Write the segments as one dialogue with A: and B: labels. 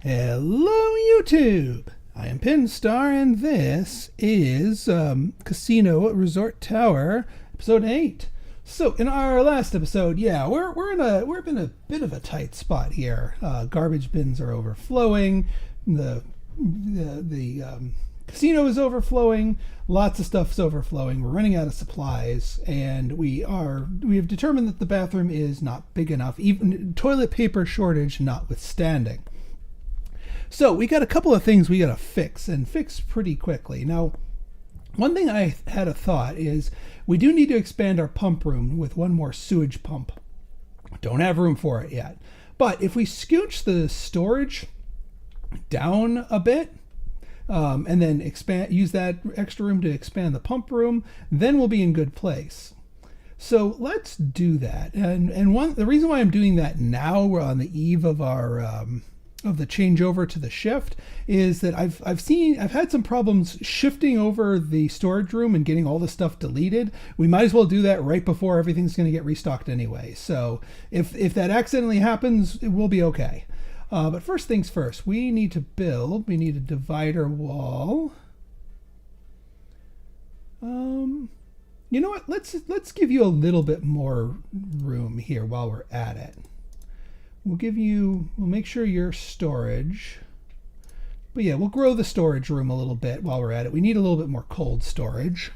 A: Hello, YouTube! I am Pinstar, and this is Casino Resort Tower, episode 8. So, in our last episode, yeah, we're in a bit of a tight spot here. Garbage bins are overflowing. The casino is overflowing. Lots of stuff's overflowing. We're running out of supplies, and we have determined that the bathroom is not big enough, even toilet paper shortage notwithstanding. So we got a couple of things we got to fix, and fix pretty quickly. Now, one thing I had a thought is we do need to expand our pump room with one more sewage pump. Don't have room for it yet. But if we scooch the storage down a bit, and then use that extra room to expand the pump room, then we'll be in good place. So let's do that. And the reason why I'm doing that now, we're on the eve of our of the changeover to the shift, is that I've had some problems shifting over the storage room and getting all the stuff deleted. We might as well do that right before everything's going to get restocked anyway. So if that accidentally happens, it will be okay. But first things first, we need a divider wall. You know what? Let's give you a little bit more room here while we're at it. We'll make sure your storage, but yeah, we'll grow the storage room a little bit while we're at it. We need a little bit more cold storage.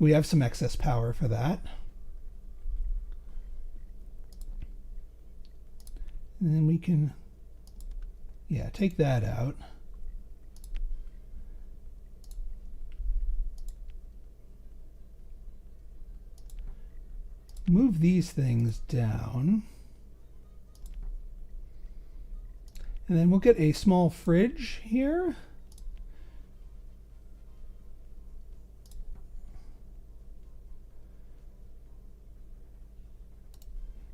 A: We have some excess power for that. And then we can, yeah, take that out. Move these things down. And then we'll get a small fridge here.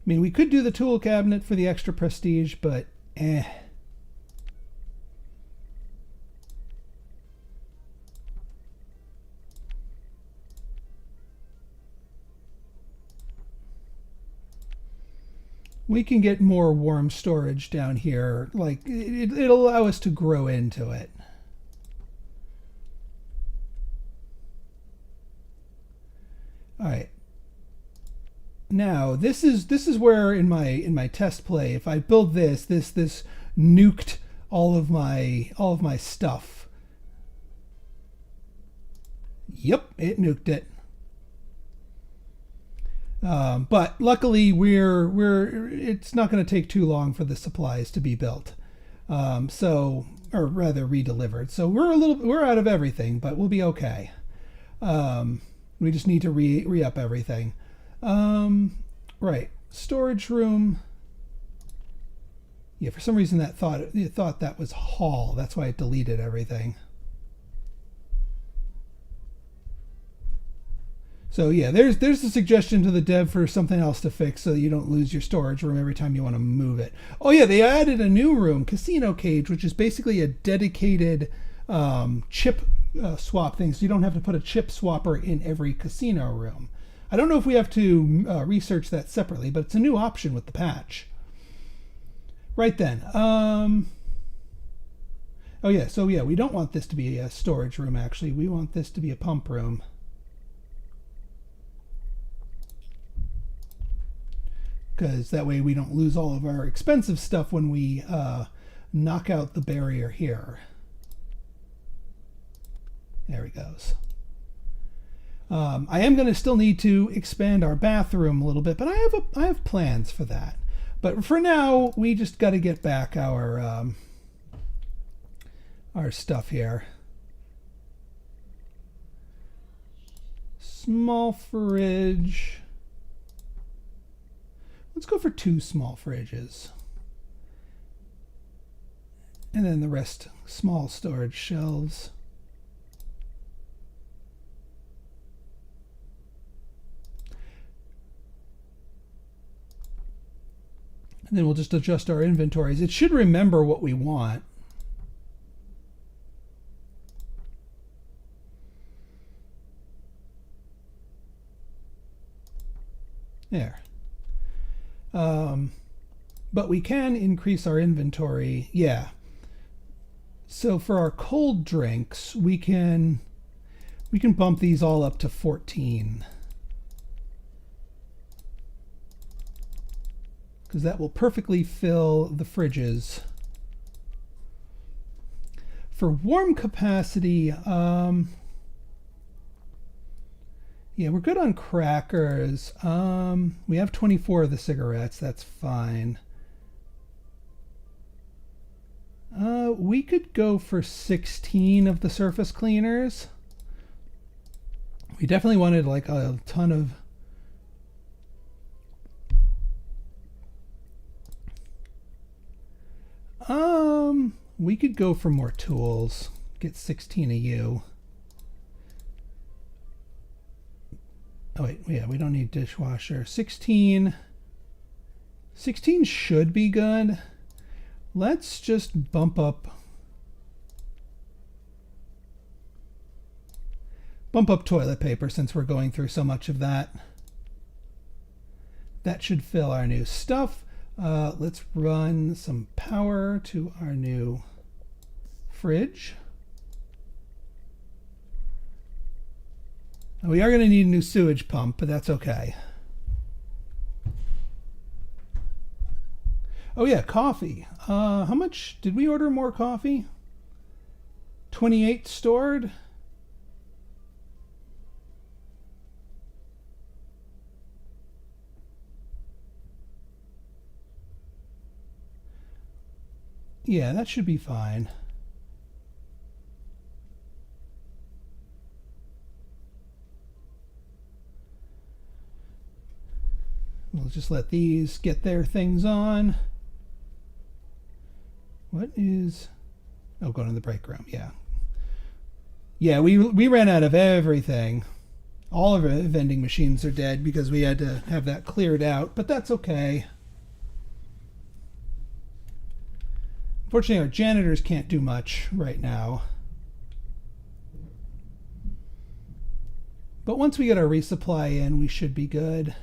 A: I mean, we could do the tool cabinet for the extra prestige, but we can get more warm storage down here. Like, it'll allow us to grow into it. All right. Now, this is where in my test play, if I build this nuked all of my stuff. Yep, it nuked it. But luckily it's not going to take too long for the supplies to be built. Or rather redelivered. So we're out of everything, but we'll be okay. We just need to re-up everything. Right. Storage room. Yeah, for some reason it thought that was hall. That's why it deleted everything. So yeah, there's a suggestion to the dev for something else to fix so that you don't lose your storage room every time you want to move it. Oh yeah, they added a new room, Casino Cage, which is basically a dedicated chip swap thing, so you don't have to put a chip swapper in every casino room. I don't know if we have to research that separately, but it's a new option with the patch. Right then. Oh yeah, so yeah, we don't want this to be a storage room actually. We want this to be a pump room. Because that way we don't lose all of our expensive stuff when we knock out the barrier here. There he goes. I am going to still need to expand our bathroom a little bit, but I have plans for that. But for now, we just got to get back our stuff here. Small fridge. Let's go for 2 small fridges. And then the rest small storage shelves. And then we'll just adjust our inventories. It should remember what we want. There. But we can increase our inventory. Yeah. So for our cold drinks, we can bump these all up to 14. Because that will perfectly fill the fridges. For warm capacity, yeah, we're good on crackers. We have 24 of the cigarettes, that's fine. We could go for 16 of the surface cleaners. We definitely wanted like a ton of... we could go for more tools. Get 16 of you. Oh wait, yeah, we don't need dishwasher. 16 should be good. Let's just bump up toilet paper since we're going through so much of that. That should fill our new stuff. Let's run some power to our new fridge. We are going to need a new sewage pump, but that's okay. Oh yeah, coffee. How much did we order? More coffee? 28 stored. Yeah, that should be fine. We'll just let these get their things on. What is... oh, going to the break room, yeah. Yeah, we ran out of everything. All of our vending machines are dead because we had to have that cleared out, but that's okay. Unfortunately, our janitors can't do much right now. But once we get our resupply in, we should be good.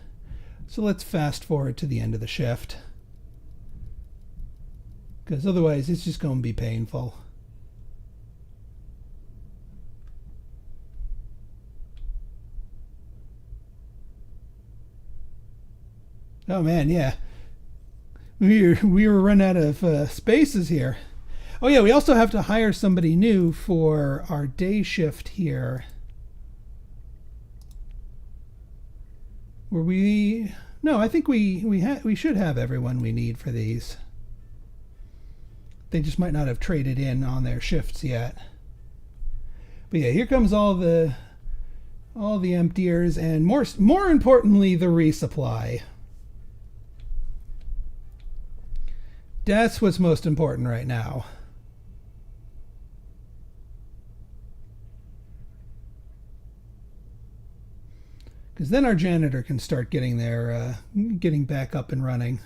A: So let's fast forward to the end of the shift. Because otherwise, it's just going to be painful. Oh man, yeah. We were running out of spaces here. Oh yeah, we also have to hire somebody new for our day shift here. Were we... no, I think we should have everyone we need for these. They just might not have traded in on their shifts yet. But yeah, here comes all the emptiers and more importantly the resupply. That's what's most important right now. Because then our janitor can start getting back up and running.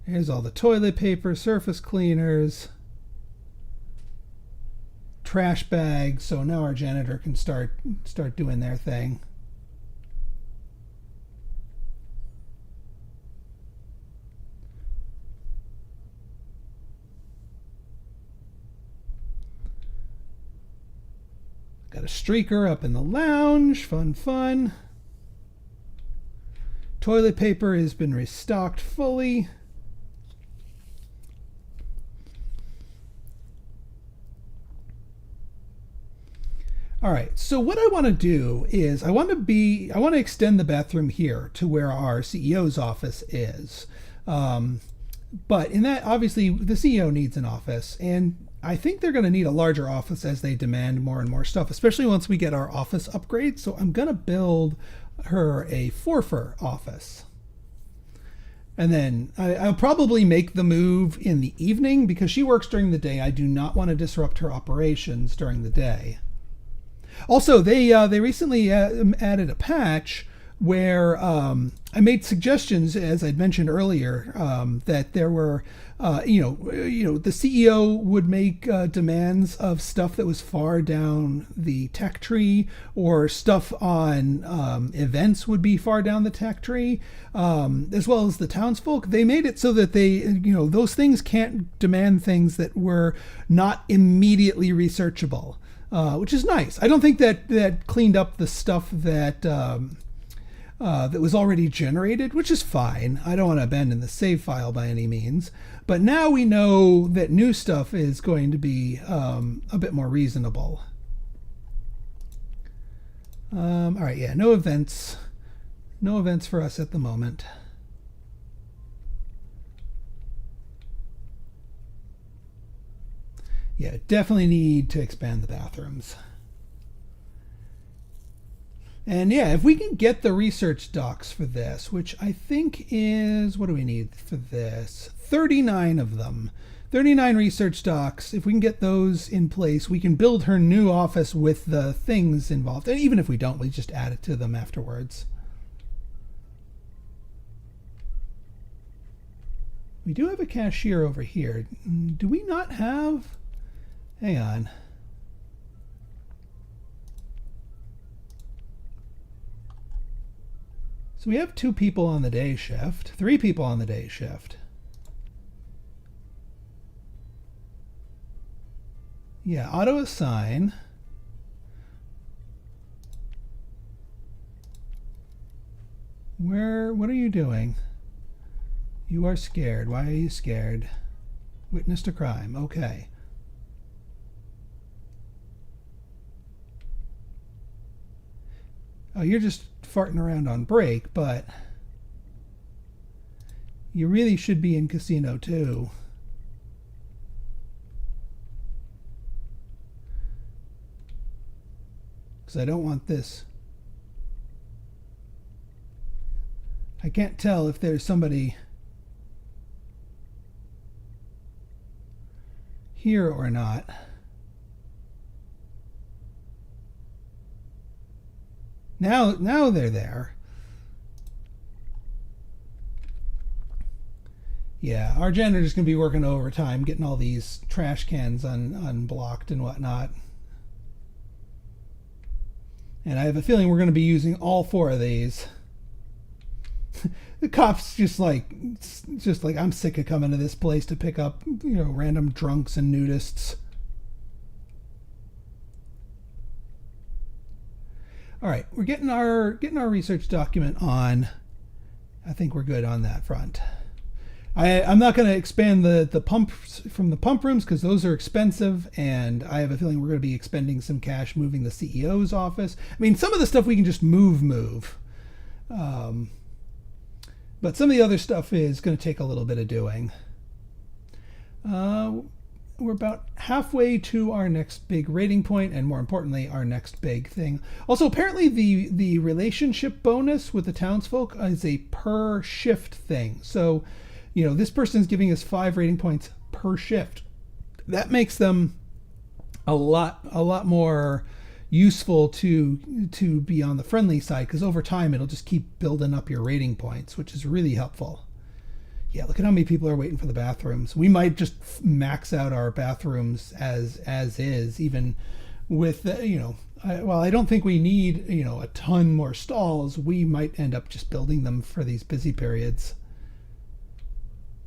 A: Here's all the toilet paper, surface cleaners, trash bags. So now our janitor can start doing their thing. Got a streaker up in the lounge. Fun. Toilet paper has been restocked fully. All right, so what I want to do is I want to extend the bathroom here to where our CEO's office is. But in that, obviously, the CEO needs an office, and I think they're going to need a larger office as they demand more and more stuff, especially once we get our office upgrade. So I'm going to build her a forfer office. And then I'll probably make the move in the evening because she works during the day. I do not want to disrupt her operations during the day. Also, they recently added a patch where I made suggestions, as I'd mentioned earlier, that there were, the CEO would make demands of stuff that was far down the tech tree, or stuff on events would be far down the tech tree, as well as the townsfolk. They made it so that those things can't demand things that were not immediately researchable, which is nice. I don't think that cleaned up the stuff that was already generated, which is fine. I don't want to abandon the save file by any means. But now we know that new stuff is going to be a bit more reasonable. All right, yeah, no events. No events for us at the moment. Yeah, definitely need to expand the bathrooms. And yeah, if we can get the research docs for this, which I think is, what do we need for this? 39 of them. 39 research docs. If we can get those in place, we can build her new office with the things involved. And even if we don't, we just add it to them afterwards. We do have a cashier over here. Do we not have? Hang on. So we have 2 people on the day shift, 3 people on the day shift. Yeah, auto assign. What are you doing? You are scared. Why are you scared? Witnessed a crime. Okay. Oh, you're just farting around on break, but you really should be in casino too. Because I don't want this. I can't tell if there's somebody here or not. Now they're there. Yeah, our janitor's going to be working overtime, getting all these trash cans unblocked and whatnot. And I have a feeling we're going to be using all 4 of these. The cops just like, I'm sick of coming to this place to pick up, random drunks and nudists. All right, we're getting our research document on. I think we're good on that front. I'm not going to expand the pumps from the pump rooms because those are expensive, and I have a feeling we're going to be expending some cash moving the CEO's office. I mean, some of the stuff we can just move. But some of the other stuff is going to take a little bit of doing. We're about halfway to our next big rating point, and more importantly, our next big thing. Also, apparently the relationship bonus with the townsfolk is a per shift thing. So, this person's giving us 5 rating points per shift. That makes them a lot more useful to be on the friendly side, because over time it'll just keep building up your rating points, which is really helpful. Yeah, look at how many people are waiting for the bathrooms. We might just max out our bathrooms as is, even with I don't think we need a ton more stalls. We might end up just building them for these busy periods,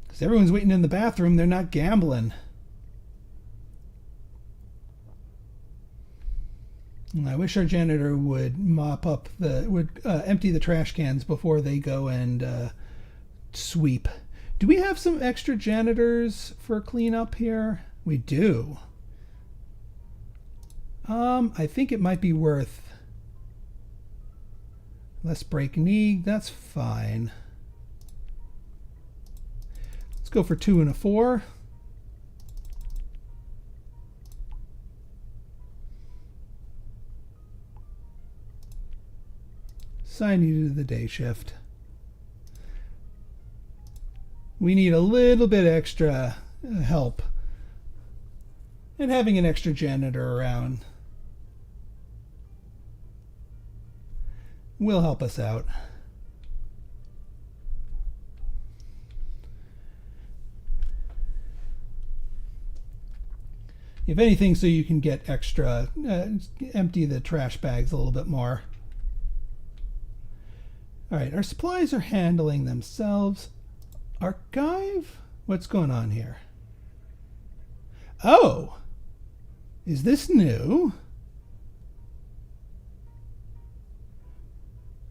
A: because everyone's waiting in the bathroom. They're not gambling. I wish our janitor would empty the trash cans before they go and sweep. Do we have some extra janitors for cleanup here? We do. I think it might be worth. Let's break knee. That's fine. Let's go for 2 and a 4. Assign you to the day shift. We need a little bit extra help, and having an extra janitor around. will help us out. If anything, so you can get extra, empty the trash bags a little bit more. All right, our supplies are handling themselves. Archive? What's going on here? Oh, is this new?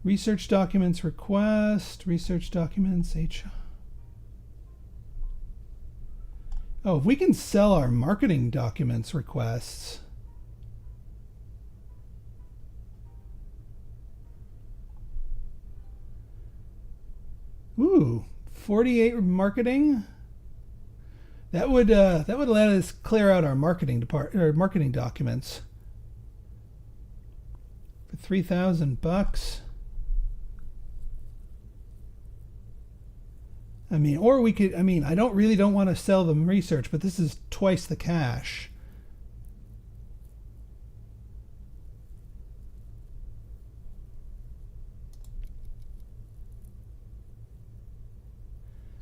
A: Research documents request, research documents, H. Oh, if we can sell our marketing documents requests. Ooh, 48 marketing. That would let us clear out our marketing documents for $3,000. I mean, or we could. I mean, I don't want to sell them research, but this is twice the cash.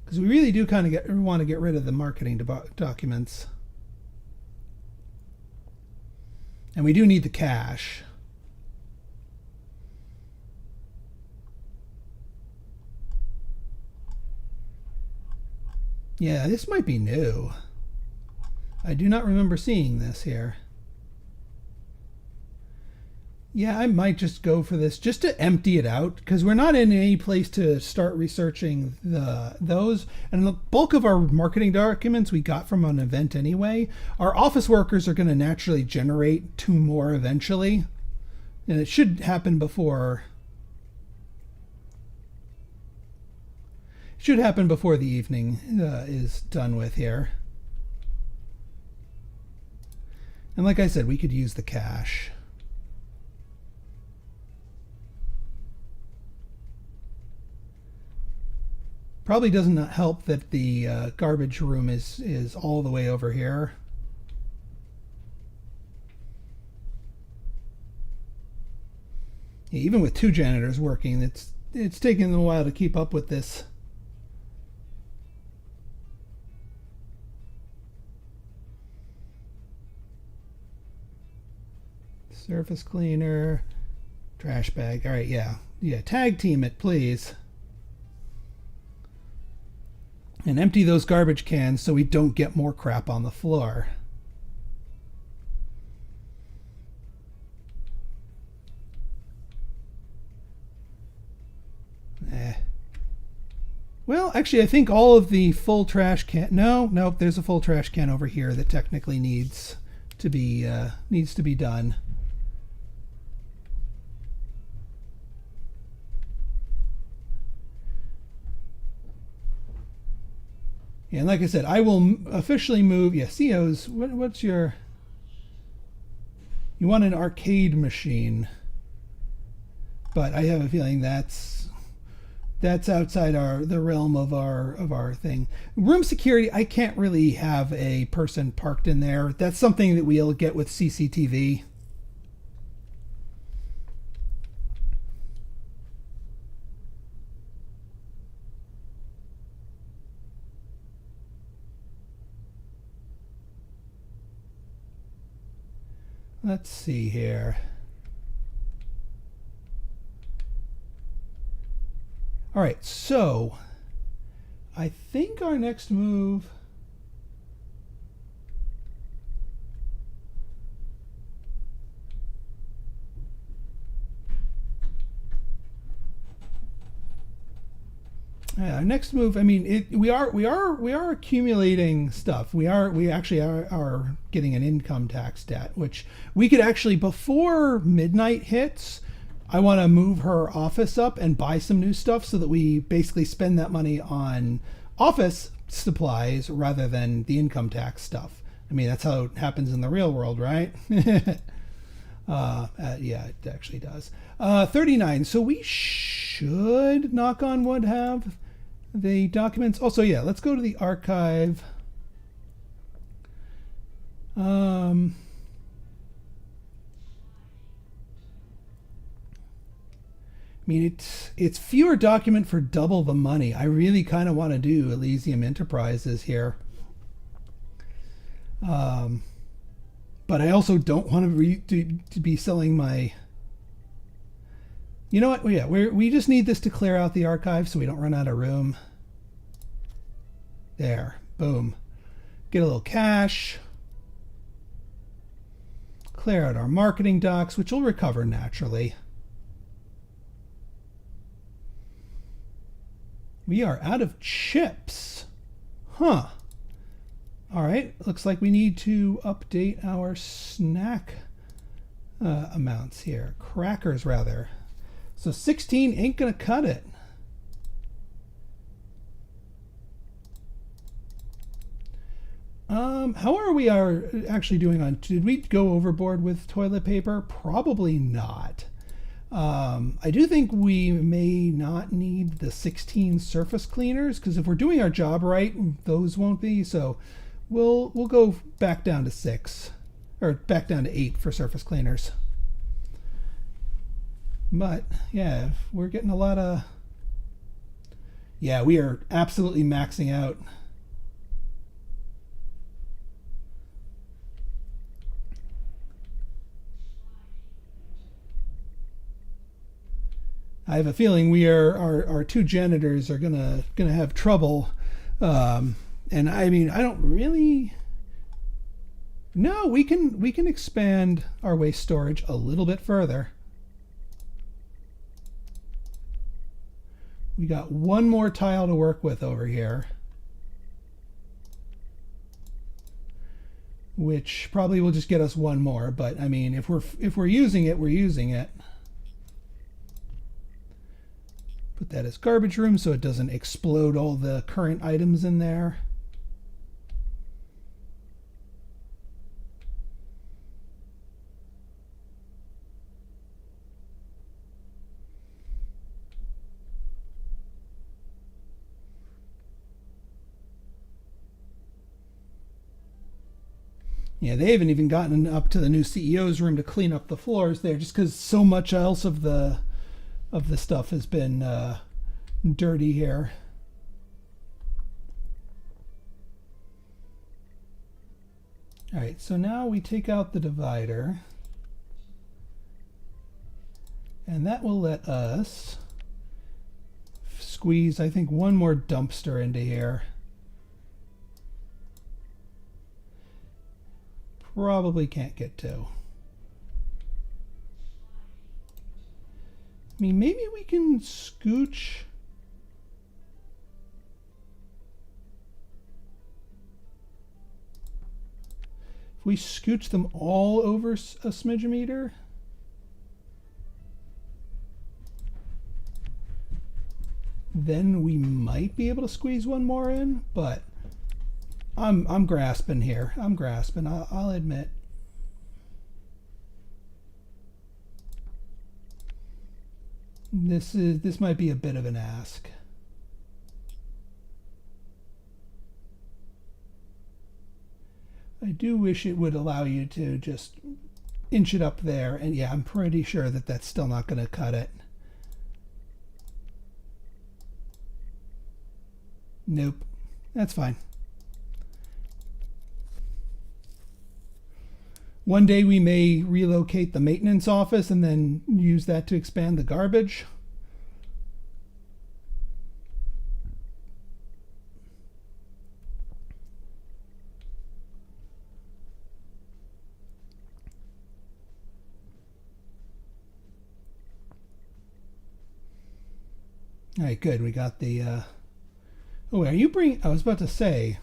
A: Because we really do kind of want to get rid of the marketing documents. And we do need the cash. Yeah, this might be new. I do not remember seeing this here. Yeah, I might just go for this just to empty it out, because we're not in any place to start researching those. And the bulk of our marketing documents we got from an event anyway. Our office workers are going to naturally generate 2 more eventually. And it should happen before... Should happen before the evening is done with here. And like I said, we could use the cash. Probably doesn't help that the garbage room is all the way over here. Yeah, even with 2 janitors working, it's taking them a while to keep up with this. Surface cleaner, trash bag. All right, yeah, tag team it, please. And empty those garbage cans so we don't get more crap on the floor. Well, actually, I think all of the full trash can... No, there's a full trash can over here that technically needs to be done. Yeah, and like I said, I will officially move. Yeah, COs, what's your... You want an arcade machine. But I have a feeling that's outside the realm of our thing. Room security, I can't really have a person parked in there. That's something that we'll get with CCTV. Let's see here. All right, so I think our next move... Our next move, I mean, we are accumulating stuff. We actually are getting an income tax debt, which we could actually, before midnight hits, I want to move her office up and buy some new stuff so that we basically spend that money on office supplies rather than the income tax stuff. I mean, that's how it happens in the real world, right? Yeah, it actually does. 39. So we should, knock on wood, have the documents. Also, yeah, let's go to the archive. mean, it's fewer document for double the money. I really kind of want to do Elysium Enterprises here. But I also don't want to be selling my... You know what? Yeah, we just need this to clear out the archive so we don't run out of room. There. Boom. Get a little cash. Clear out our marketing docs, which will recover naturally. We are out of chips. Huh. All right. Looks like we need to update our snack amounts here. Crackers, rather. So 16 ain't going to cut it. How are we actually doing on... Did we go overboard with toilet paper? Probably not. I do think we may not need the 16 surface cleaners, because if we're doing our job right, those won't be. So we'll go back down to 6, or back down to 8 for surface cleaners. But yeah, we're getting a lot of... Yeah, we are absolutely maxing out. I have a feeling our two janitors are gonna have trouble, and I mean, I don't really. No, we can expand our waste storage a little bit further. We got one more tile to work with over here, which probably will just get us one more. But I mean, if we're using it, we're using it. Put that as garbage room so it doesn't explode all the current items in there. Yeah, they haven't even gotten up to the new CEO's room to clean up the floors there, just because so much else of the stuff has been dirty here. All right, so now we take out the divider, and that will let us squeeze, I think, one more dumpster into here. Probably can't get to. I mean, maybe we can scooch. If we scooch them all over a smidge-meter, then we might be able to squeeze one more in, but I'm grasping here. I'm grasping, I'll admit. This might be a bit of an ask. I do wish it would allow you to just inch it up there, and yeah, I'm pretty sure that that's still not going to cut it. Nope, that's fine. One day we may relocate the maintenance office and then use that to expand the garbage. All right, good. We got the... Oh, are you bringing... I was about to say,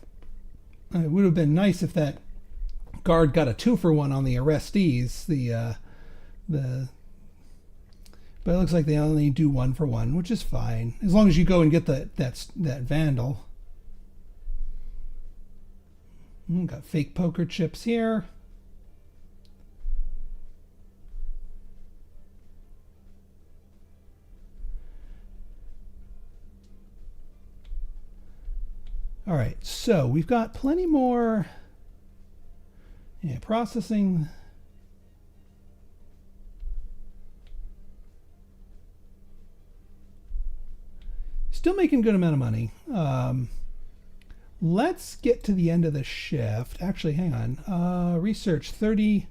A: it would have been nice if that guard got a 2-for-1 on the arrestees. But it looks like they only do 1-for-1, which is fine as long as you go and get that vandal. Got fake poker chips here. All right, so we've got plenty more. Yeah, processing. Still making a good amount of money. Let's get to the end of the shift. Actually, hang on. Research 30.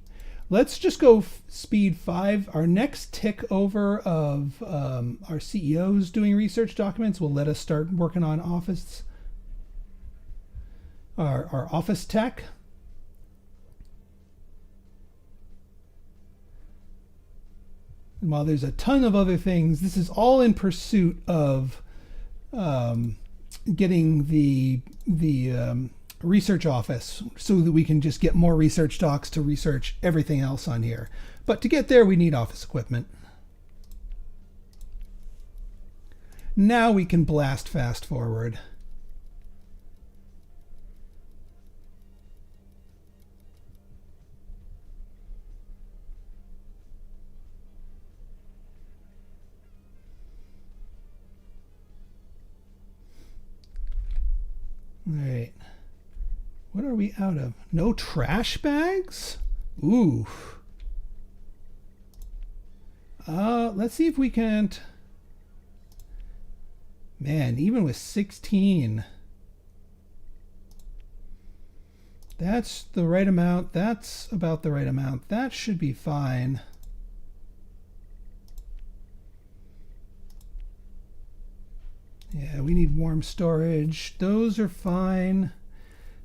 A: Let's just go speed 5. Our next tick over of our CEOs doing research documents will let us start working on office, our office tech. And while there's a ton of other things, this is all in pursuit of getting the research office so that we can just get more research docs to research everything else on here. But to get there, we need office equipment. Now we can blast fast forward. All right. What are we out of? No trash bags? Ooh. Let's see if we can't. Man, even with 16. That's the right amount. That's about the right amount. That should be fine. Yeah, we need warm storage. Those are fine.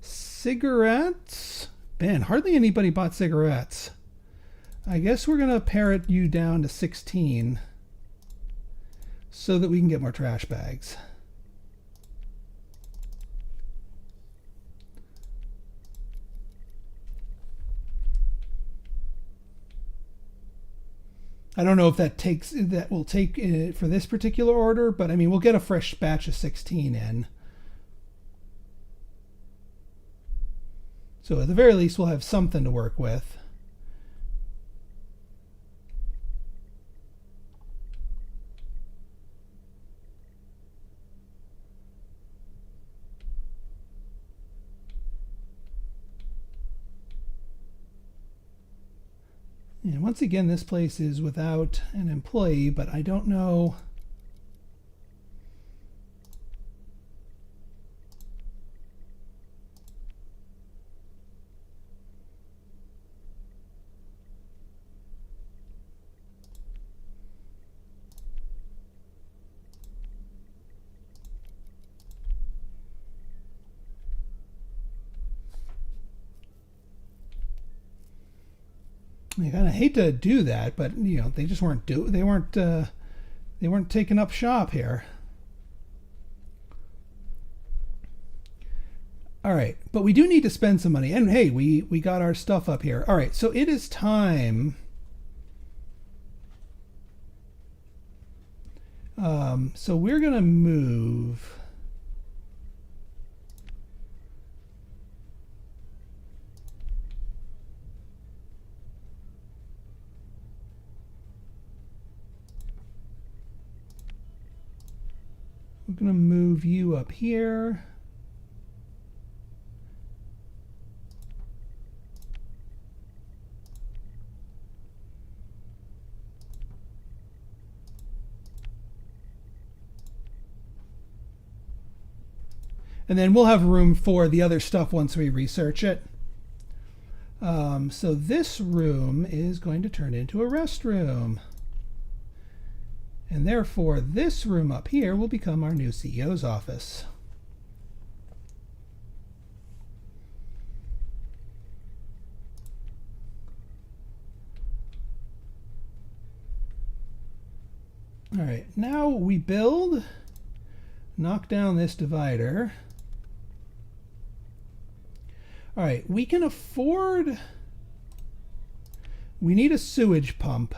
A: Cigarettes? Man, hardly anybody bought cigarettes. I guess we're going to pare you down to 16 so that we can get more trash bags. I don't know if that will take for this particular order, but I mean, we'll get a fresh batch of 16 in. So at the very least, we'll have something to work with. And once again, this place is without an employee, but I don't know. I kind of hate to do that, but you know, they just weren't they weren't taking up shop here. All right, but we do need to spend some money, and hey, we got our stuff up here. All right, so it is time. So we're gonna move. We're going to move you up here. And then we'll have room for the other stuff once we research it. So this room is going to turn into a restroom. And therefore, this room up here will become our new CEO's office. All right, now we build, knock down this divider. All right, we can afford, we need a sewage pump.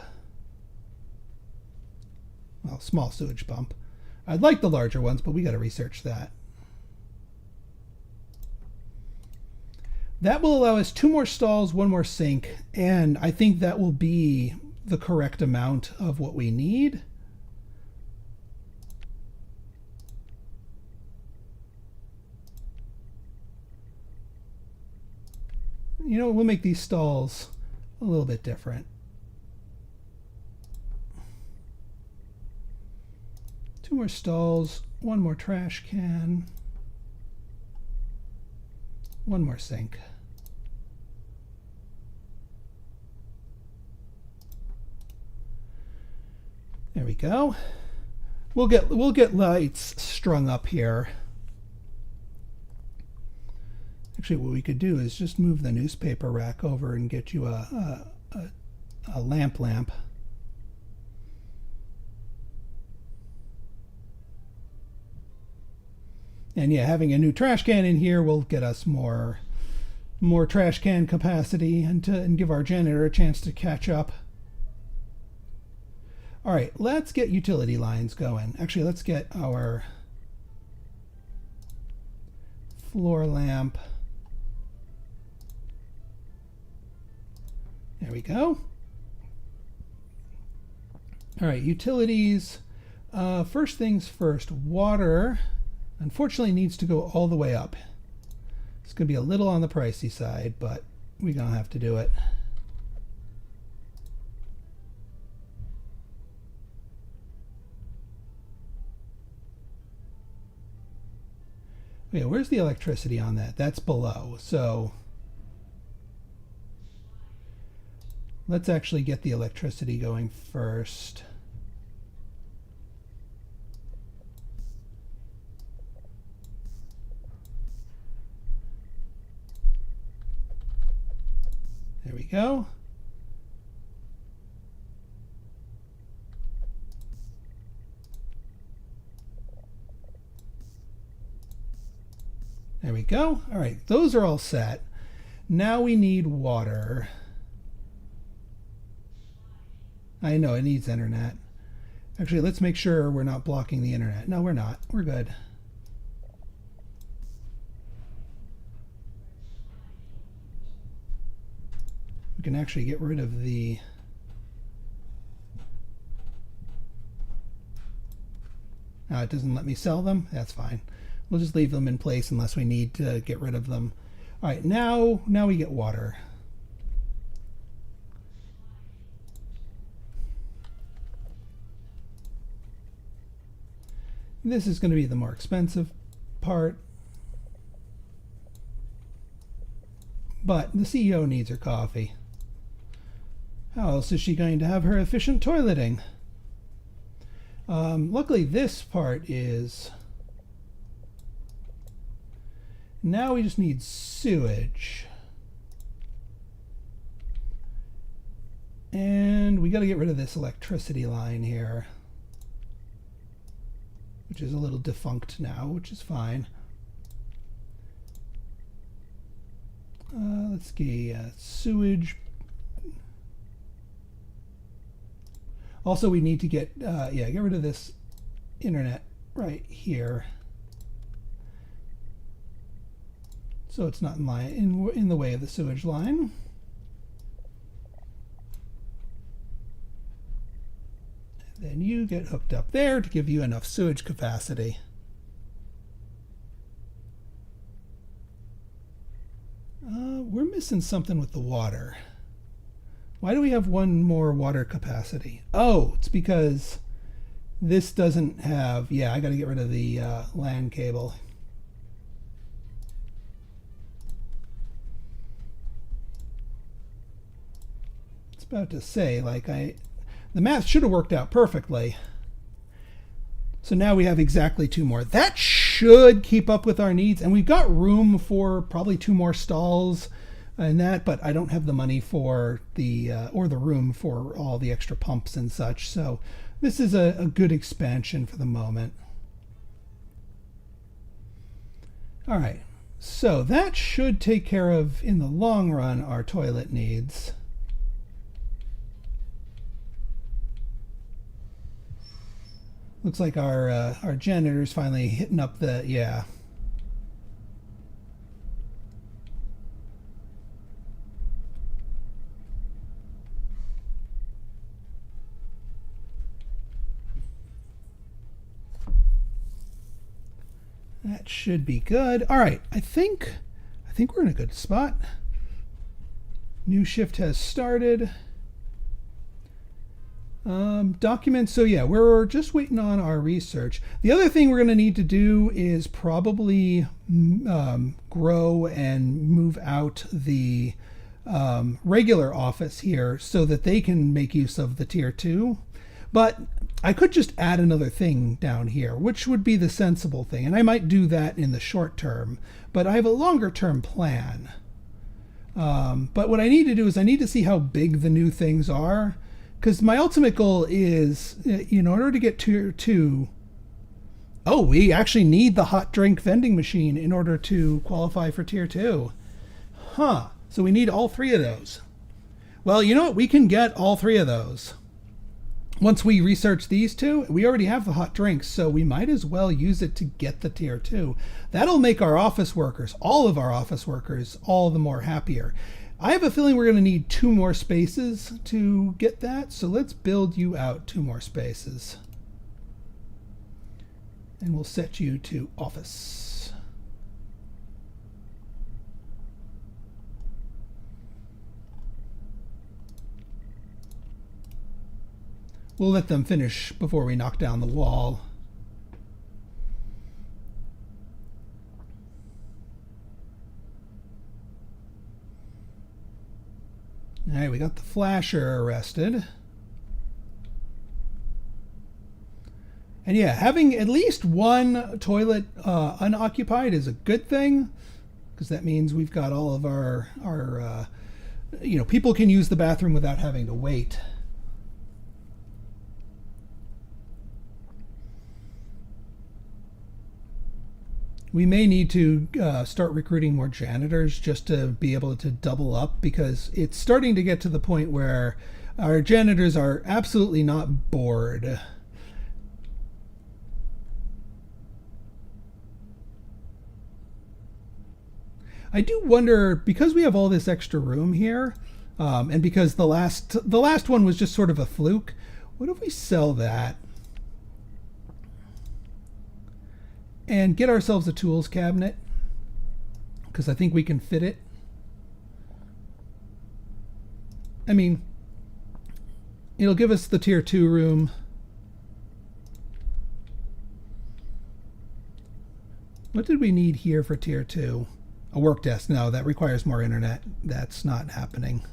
A: Well, small sewage pump. I'd like the larger ones, but we got to research that. That will allow us 2 more stalls, 1 more sink, and I think that will be the correct amount of what we need. You know, we'll make these stalls a little bit different. 2 more stalls, 1 more trash can, 1 more sink. There we go. We'll get lights strung up here. Actually, what we could do is just move the newspaper rack over and get you a lamp. And yeah, having a new trash can in here will get us more trash can capacity and give our janitor a chance to catch up. All right, let's get utility lines going. Actually, let's get our floor lamp. There we go. All right, utilities. First things first, water unfortunately needs to go all the way up. It's going to be a little on the pricey side, but we're going to have to do it. Okay, where's the electricity on that? That's below. So let's actually get the electricity going first. There we go. There we go. All right, those are all set. Now we need water. I know it needs internet. Actually, let's make sure we're not blocking the internet. No, we're not. We're good. We can actually get rid of the... it doesn't let me sell them. That's fine. We'll just leave them in place unless we need to get rid of them. All right, now we get water. This is going to be the more expensive part. But the CEO needs her coffee. How else is she going to have her efficient toileting? Luckily, this part is... Now we just need sewage. And we got to get rid of this electricity line here, which is a little defunct now, which is fine. Let's see, sewage. Also, we need to get get rid of this internet right here, so it's not in the way of the sewage line. And then you get hooked up there to give you enough sewage capacity. We're missing something with the water. Why do we have 1 more water capacity? Oh, it's because this doesn't have... Yeah, I got to get rid of the LAN cable. It's about to say, like, the math should have worked out perfectly. So now we have exactly 2 more. That should keep up with our needs, and we've got room for probably 2 more stalls and that, but I don't have the money for the or the room for all the extra pumps and such. So this is a good expansion for the moment. All right, so that should take care of, in the long run, our toilet needs. Looks like our janitor's finally hitting up the, yeah. That should be good. All right, I think we're in a good spot. New shift has started. Documents. So yeah, we're just waiting on our research. The other thing we're going to need to do is probably grow and move out the regular office here so that they can make use of the tier 2. But I could just add another thing down here, which would be the sensible thing. And I might do that in the short term, but I have a longer term plan. But what I need to do is I need to see how big the new things are. Because my ultimate goal is, in order to get tier 2, we actually need the hot drink vending machine in order to qualify for tier 2. So we need all 3 of those. Well, you know what? We can get all 3 of those. Once we research these 2, we already have the hot drinks, so we might as well use it to get the tier 2. That'll make our office workers, all of our office workers, all the more happier. I have a feeling we're going to need 2 more spaces to get that, so let's build you out 2 more spaces. And we'll set you to office. We'll let them finish before we knock down the wall. All right, we got the flasher arrested. And yeah, having at least 1 toilet unoccupied is a good thing, because that means we've got all of our people can use the bathroom without having to wait. We may need to start recruiting more janitors just to be able to double up, because it's starting to get to the point where our janitors are absolutely not bored. I do wonder, because we have all this extra room here, and because the last one was just sort of a fluke, what if we sell that and get ourselves a tools cabinet, because I think we can fit it. I mean, it'll give us the tier 2 room. What did we need here for tier 2? A work desk. No, that requires more internet. That's not happening.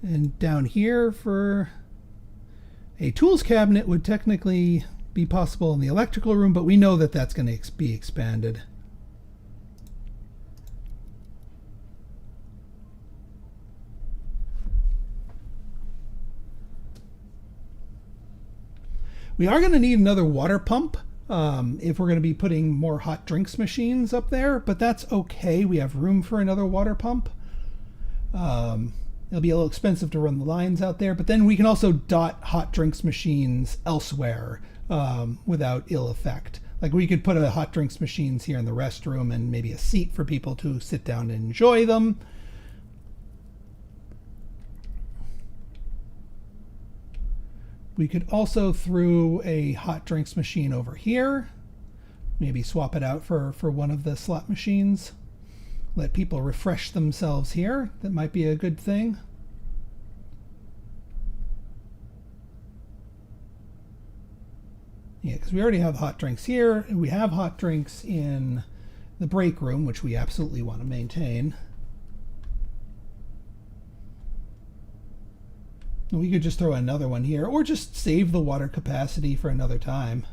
A: And down here for a tools cabinet would technically be possible in the electrical room, but we know that that's going to be expanded. We are going to need another water pump if we're going to be putting more hot drinks machines up there, but that's okay. We have room for another water pump. It'll be a little expensive to run the lines out there, but then we can also dot hot drinks machines elsewhere without ill effect. Like, we could put a hot drinks machines here in the restroom and maybe a seat for people to sit down and enjoy them. We could also throw a hot drinks machine over here. Maybe swap it out for one of the slot machines. Let people refresh themselves here. That might be a good thing. Yeah, because we already have hot drinks here. We have hot drinks in the break room, which we absolutely want to maintain. We could just throw another one here, or just save the water capacity for another time.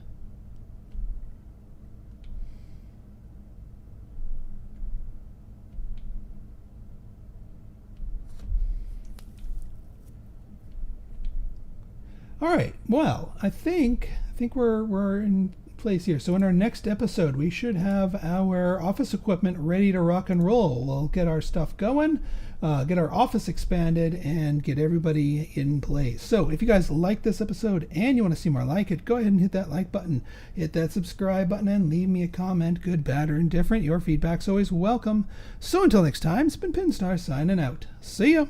A: All right, well, I think we're in place here. So in our next episode, we should have our office equipment ready to rock and roll. We'll get our stuff going, get our office expanded, and get everybody in place. So if you guys like this episode and you want to see more like it, go ahead and hit that like button, hit that subscribe button, and leave me a comment, good, bad, or indifferent. Your feedback's always welcome. So until next time, it's been Pinstar signing out. See ya.